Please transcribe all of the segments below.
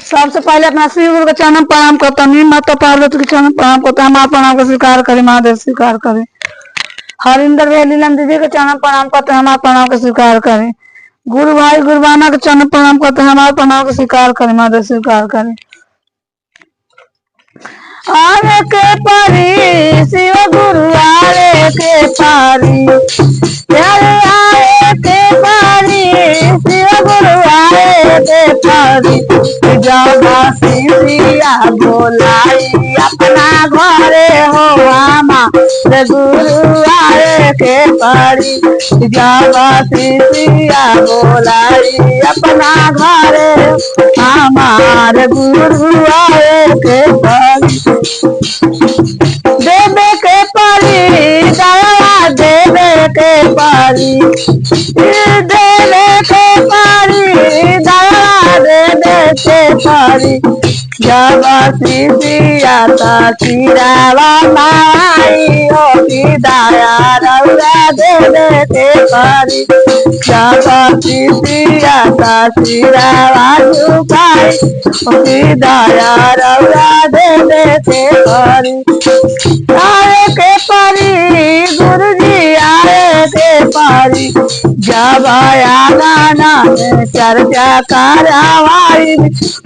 सबसे पहले अपना श्री गुरु के चरण प्रणाम करता हूँ। माता पार्वती के चरण प्रणाम करता हूँ। प्रणाम को स्वीकार करें, महादेव स्वीकार करें। हरिंदर भाई लीलन दीदी के चरण प्रणाम करते हैं, हमारे प्रणाम को स्वीकार करें। गुरु भाई गुरुबाना के चरण प्रणाम करते हैं, हमारे प्रणाम को स्वीकार करें, महादेव स्वीकार करें। आने के पारी शिव गुरु आए के पारी, प्यारे आए के पारी शिव गुरु आए के पारी। सिया बोलाई अपना घरे हो आमा रे गुरु आए के पारी। सिया बोलाई अपना घरे हमारे गुरु आए के पारी। देवे के पारी दया देवे के पारी, देवे के पारी दया देवे के पारी। जब सिया तीरावा माई हो की दया रौरा देवे के पारी। जब सिया तीरावा झुकाई हो की दया रौरा देवे के पारी। आए के पारी गुरु जी आए के पारी। जब आया गाना चर्चा कारवाई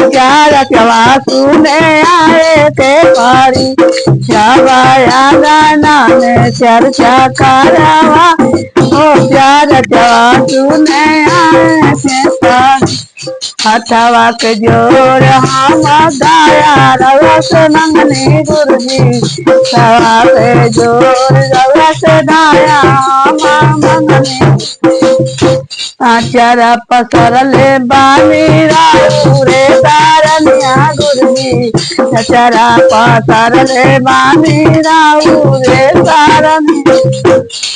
चर्चा सुने आए के पारी। जब आया गाना चर्चा कारवाई चर्चा सुने आए के पारी। हथवा के जोर हम दया रवस मंगनी गुरु जी, हथवा के जोर रवस दया हम मंगनी। आचार पसरले बानी रे तारनिया गुरु जी, आचार पसरले बानी रे तारनी।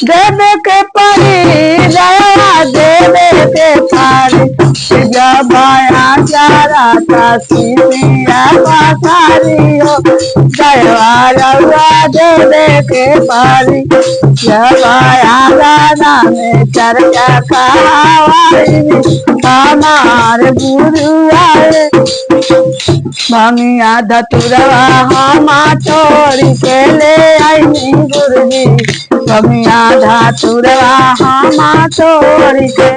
देवे के परी दया देवे के पारी। जब आया चारा सिया पारी हो दया रौरा देवे के पारी। जब आया गाना में चर्चा कारवाई हमारे गुरु आए। भंगिया धतुरवा हम तोड़ी के ले आई गुरु जी, भंगिया धतुरवा हम तोड़ी के